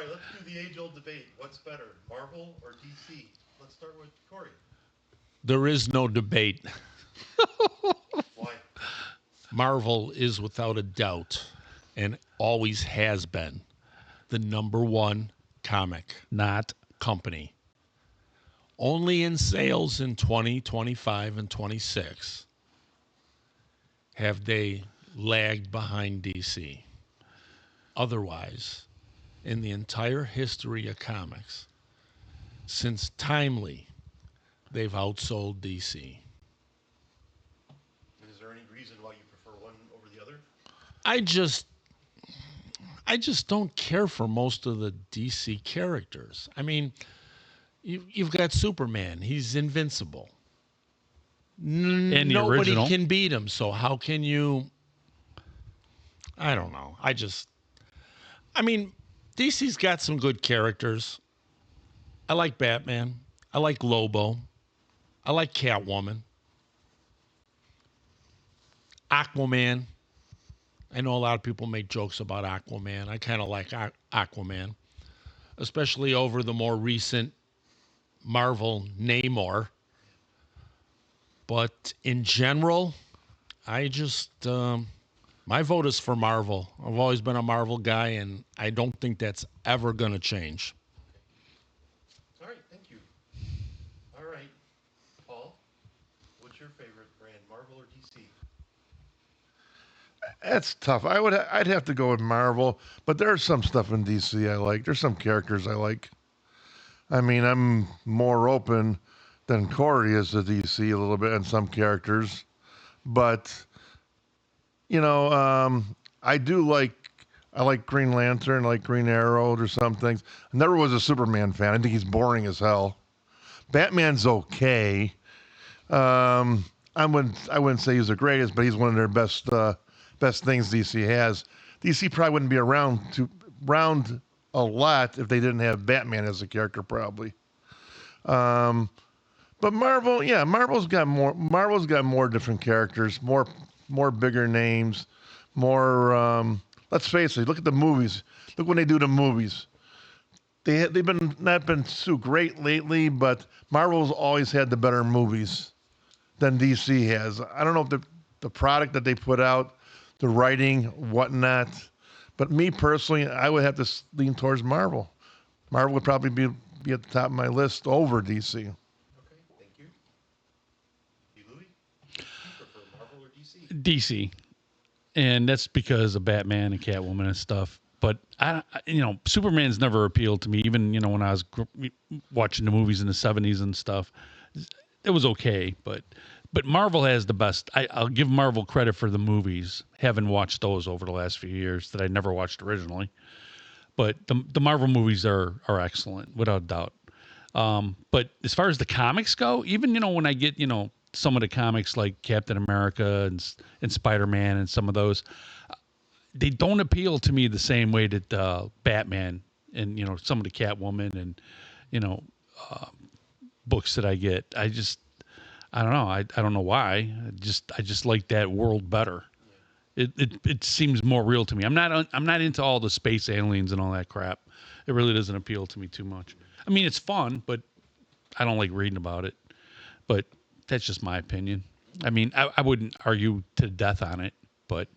right, let's do the age-old debate. What's better, Marvel or DC? Let's start with Corey. There is no debate. Why? Marvel is without a doubt and always has been the number one comic Not. company. Only in sales in 2025 and 26 have they lagged behind DC. Otherwise, in the entire history of comics, since Timely, they've outsold DC. And is there any reason why you prefer one over the other? I just I just don't care for most of the DC characters. I mean, you've got Superman. He's invincible. And the Nobody original. can beat him. So how can you? I don't know. I mean, DC's got some good characters. I like Batman. I like Lobo. I like Catwoman. Aquaman. I know a lot of people make jokes about Aquaman. I kind of like Aquaman, especially over the more recent Marvel Namor. But in general, I just my vote is for Marvel. I've always been a Marvel guy, and I don't think that's ever going to change. All right, thank you. All right, Paul, what's your favorite brand, Marvel or DC? That's tough. I'd have to go with Marvel, but there's some stuff in DC I like. There's some characters I like. I mean, I'm more open than Corey is to DC a little bit in some characters, but I do like. I like Green Lantern, I like Green Arrow. There's some things. I never was a Superman fan. I think he's boring as hell. Batman's okay. I wouldn't say he's the greatest, but he's one of their best things DC has. DC probably wouldn't be around a lot if they didn't have Batman as a character, probably. Um, but Marvel, yeah, Marvel's got more. Marvel's got more different characters, more bigger names, more. Let's face it. Look at the movies. Look when they do the movies. They've been not been so great lately, but Marvel's always had the better movies than DC has. I don't know if the product that they put out, the writing, whatnot, but me personally, I would have to lean towards Marvel. Marvel would probably be at the top of my list over DC. Okay, thank you. You, Louie? You prefer Marvel or DC? DC. And that's because of Batman and Catwoman and stuff. But Superman's never appealed to me. Even when I was watching the movies in the '70s and stuff, it was okay. But Marvel has the best. I'll give Marvel credit for the movies. Haven't watched those over the last few years that I never watched originally. But the Marvel movies are excellent without a doubt. But as far as the comics go, even when I get some of the comics like Captain America and Spider-Man and some of those, they don't appeal to me the same way that Batman and some of the Catwoman and you know books that I get. I don't know. I don't know why. I just like that world better. It seems more real to me. I'm not into all the space aliens and all that crap. It really doesn't appeal to me too much. I mean, it's fun, but I don't like reading about it. But that's just my opinion. I mean, I wouldn't argue to death on it, but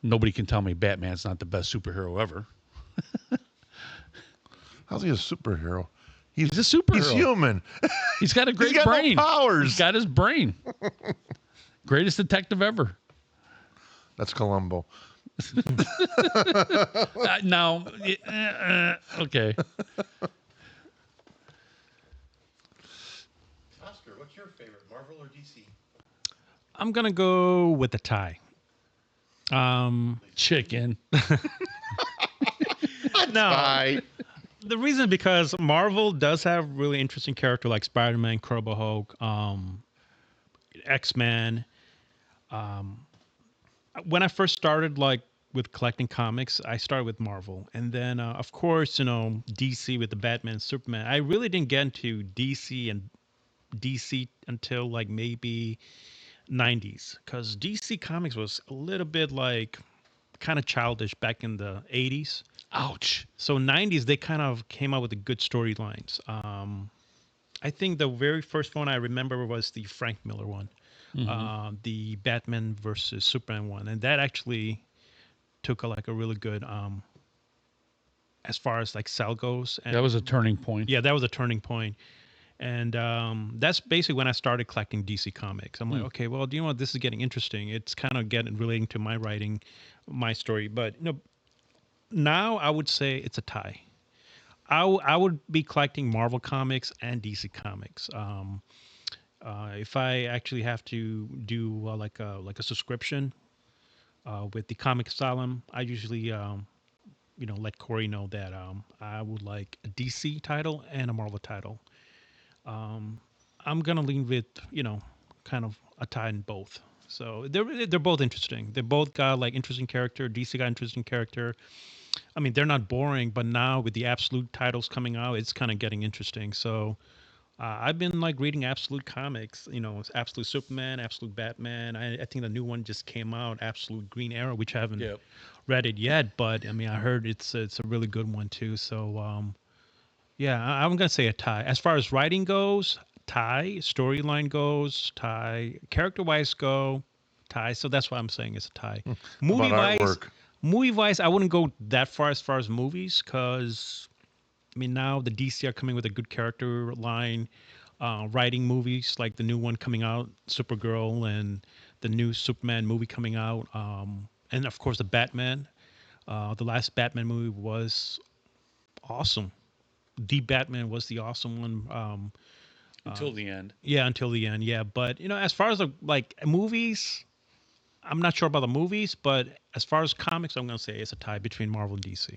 nobody can tell me Batman's not the best superhero ever. How's he a superhero? He's a superhero. He's human. He's got a great He's got brain. no powers. He's got his brain. Greatest detective ever. That's Columbo. No. Okay. Oscar, what's your favorite, Marvel or DC? I'm gonna go with the tie. Chicken. No, Bye. the reason because Marvel does have really interesting character like Spider-Man, Incredible Hulk, X-Men. When I first started with collecting comics, I started with Marvel, and then of course DC with the Batman, Superman. I really didn't get into DC until maybe '90s, because DC Comics was a little bit kind of childish back in the 80s. Ouch. So 90s, they kind of came out with the good storylines. I think the very first one I remember was the Frank Miller one, the Batman versus Superman one, and that actually took like a really good, as far as like sell goes. And That was a turning point. yeah, that was a turning point. And that's basically when I started collecting DC comics. I'm like, okay, well, do you know what? This is getting interesting. It's kind of getting relating to my writing, my story. But now I would say it's a tie. I would be collecting Marvel comics and DC comics. If I actually have to do like a subscription with the Comic Asylum, I usually let Corey know that I would like a DC title and a Marvel title. I'm gonna lean with kind of a tie in both. So they're both interesting. They both got like interesting character. DC got interesting character. I mean, they're not boring, but now with the absolute titles coming out, it's kind of getting interesting. So I've been like reading absolute comics. It's Absolute Superman, Absolute Batman. I think the new one just came out, Absolute Green Arrow, which I haven't read it yet. But I mean, I heard it's a really good one too. So yeah, I'm gonna say a tie. As far as writing goes, tie. Storyline goes, tie. Character wise go, tie. So that's why I'm saying it's a tie. Movie About wise, artwork. I wouldn't go that far as movies, because I mean now the DC are coming with a good character line. Writing movies like the new one coming out, Supergirl, and the new Superman movie coming out, and of course the Batman. The last Batman movie was awesome. The Batman was the awesome one. Until the end. Yeah, until the end. Yeah, but as far as like movies, I'm not sure about the movies, but as far as comics, I'm gonna say it's a tie between Marvel and DC.